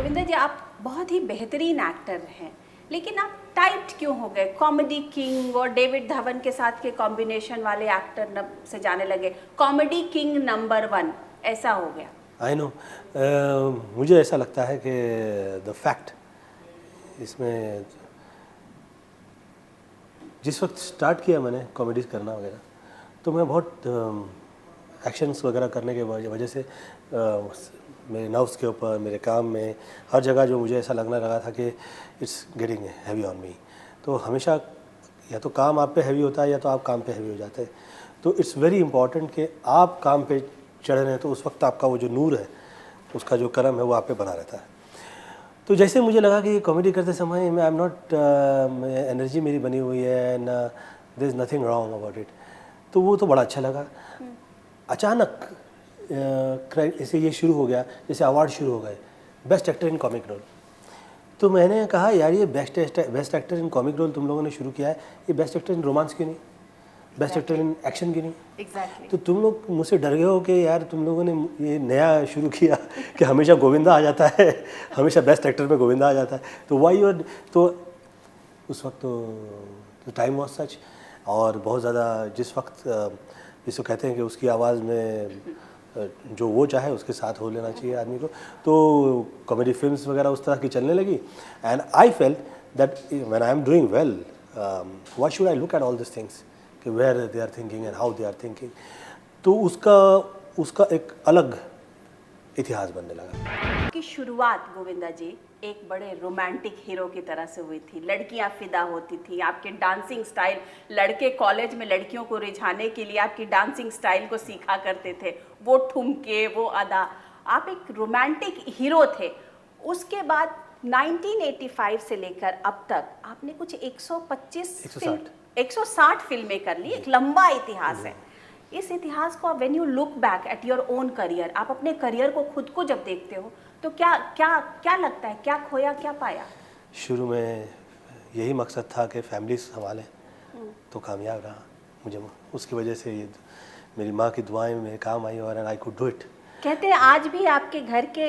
गोविंदा जी, आप बहुत ही बेहतरीन एक्टर हैं, लेकिन आप टाइट क्यों हो गए? कॉमेडी किंग और डेविड धवन के साथ के कॉम्बिनेशन वाले एक्टर से जाने लगे, कॉमेडी किंग नंबर 1 ऐसा हो गया। आई नो, मुझे ऐसा लगता है कि द फैक्ट इसमें जिस वक्त स्टार्ट किया मैंने कॉमेडी करना वगैरह, तो मैं बहुत एक्शंस वगैरह करने के वजह से मेरे नर्व्स के ऊपर, मेरे काम में, हर जगह जो मुझे ऐसा लगने लगा था कि it's getting heavy on me. तो हमेशा या तो काम आप पे हैवी होता है या तो आप काम पे हैवी हो जाते हैं। तो इट्स वेरी इंपॉर्टेंट कि आप काम पे चढ़ रहे हैं तो उस वक्त आपका वो जो नूर है, उसका जो करम है वो आप पे बना रहता है। तो जैसे मुझे लगा कि कॉमेडी करते समय मैं आई एम नॉट, एनर्जी मेरी बनी हुई है and there is nothing wrong about it, तो वो तो बड़ा अच्छा लगा। अचानक ऐसे ये शुरू हो गया, जैसे अवार्ड शुरू हो गए, best actor in comic role. तो मैंने कहा यार ये best actor in comic role तुम लोगों ने शुरू किया है, ये बेस्ट एक्टर इन रोमांस क्यों नहीं, बेस्ट एक्टर इन एक्शन क्यों नहीं? Exactly. तो तुम लोग मुझसे डर गए हो कि यार तुम लोगों ने ये नया शुरू किया कि हमेशा गोविंदा आ जाता है, हमेशा बेस्ट एक्टर में गोविंदा आ जाता है, तो वाई यूर, तो उस वक्त तो टाइम वॉज सच। और बहुत ज़्यादा जिस वक्त जिसको कहते हैं कि उसकी आवाज़ में जो वो चाहे उसके साथ हो लेना चाहिए आदमी को, तो कॉमेडी फिल्म्स वगैरह उस तरह की चलने लगी। And I felt that when I am doing well, why should I look at all this things कि where they are thinking and how they are thinking. तो उसका एक अलग इतिहास बनने लगा। की शुरुआत गोविंदा जी एक बड़े रोमांटिक हीरो की तरह से हुई थी, लड़कियां फिदा होती थी, आपके डांसिंग स्टाइल, लड़के कॉलेज में लड़कियों को रिझाने के लिए आपकी डांसिंग स्टाइल को सीखा करते थे, वो ठुमके, वो अदा, आप एक रोमांटिक हीरो थे। उसके बाद 1985 से लेकर अब तक आपने कुछ 160 फिल्में कर ली, एक लंबा इतिहास है। इस इतिहास को when you look back at your own career, आप अपने करियर को खुद को जब देखते हो तो क्या क्या क्या लगता है, क्या खोया क्या पाया? शुरू में यही मकसद था कि फैमिली संभालें, तो कामयाब रहा मुझे, उसकी वजह से ये मेरी माँ की दुआएं मेरे काम आई और आई कुड डू इट। कहते हैं आज भी आपके घर के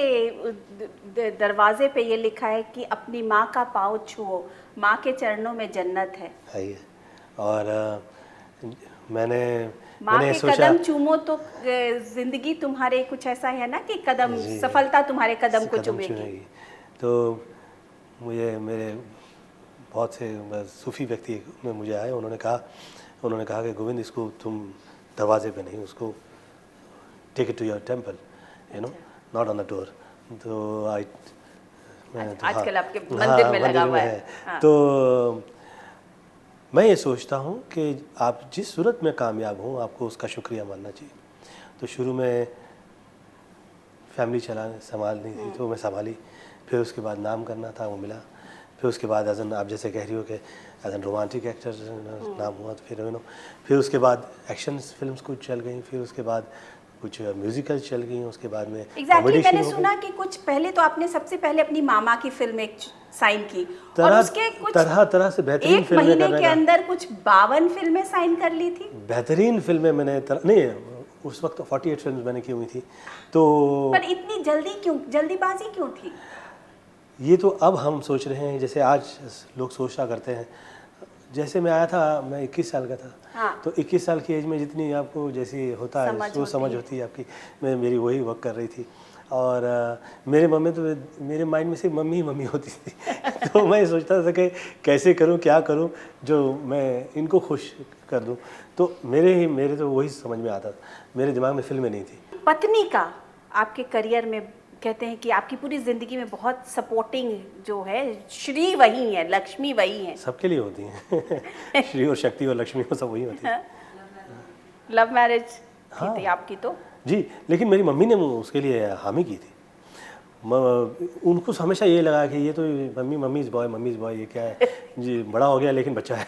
दरवाजे पे ये लिखा है कि अपनी माँ का पाँव छुओ, माँ के चरणों में जन्नत है। और मैंने माँ के कदम चूमो तो जिंदगी तुम्हारे, कुछ ऐसा है ना कि कदम, सफलता तुम्हारे कदम को चूमेगी। तो मुझे मेरे बहुत से सूफी व्यक्ति में मुझे आए, उन्होंने कहा कि गोविंद इसको तुम दरवाजे पे नहीं, उसको take it to your temple, you know, not on the door. तो आजकल आपके मंदिर में लगा हुआ है। तो मैं ये सोचता हूँ कि आप जिस सूरत में कामयाब हों आपको उसका शुक्रिया मानना चाहिए। तो शुरू में फैमिली संभालनी थी तो मैं संभाली, फिर उसके बाद नाम करना था वो मिला, फिर उसके बाद एज एन, आप जैसे कह रही हो कि एज एन रोमांटिक एक्टर नाम हुआ, तो फिर उसके बाद एक्शन फिल्म्स कुछ चल गई, फिर उसके बाद कुछ म्यूजिकल चल गई, उसके बाद में Exactly, मैंने सुना कि कुछ पहले तो आपने सबसे पहले अपनी मामा की फिल्म एक साइन की और उसके कुछ तरह से बेहतरीन फिल्में, एक महीने के अंदर कुछ 52 फिल्में साइन कर ली थी। बेहतरीन फिल्में मैंने नहीं, उस वक्त 48 फिल्म्स मैंने की हुई थी। तो पर इतनी जल्दी क्यों, जल्दीबाजी क्यों थी? ये तो अब हम सोच रहे हैं, जैसे आज लोग सोचा करते हैं। जैसे मैं आया था मैं 21 साल का था। हाँ। तो 21 साल की एज में जितनी आपको जैसी होता है वो समझ होती है आपकी, मेरी वही वर्क कर रही थी। और मेरे माइंड में सिर्फ मम्मी ही मम्मी होती थी। तो मैं सोचता था कि कैसे करूं, क्या करूं जो मैं इनको खुश कर दूं। तो मेरे तो वही समझ में आता था, मेरे दिमाग में फिल्में नहीं थी। पत्नी का आपके करियर में, कहते हैं कि आपकी पूरी जिंदगी में बहुत सपोर्टिंग जो है, श्री वही है, लक्ष्मी वही है। सबके लिए होती हैं श्री और शक्ति और लक्ष्मी सब वही होती है। लव मैरिज थी आपकी तो? जी, लेकिन मेरी मम्मी ने उसके लिए हामी की थी। उनको हमेशा ये लगा कि ये तो मम्मीज़ बॉय, ये क्या है जी, बड़ा हो गया लेकिन बच्चा है।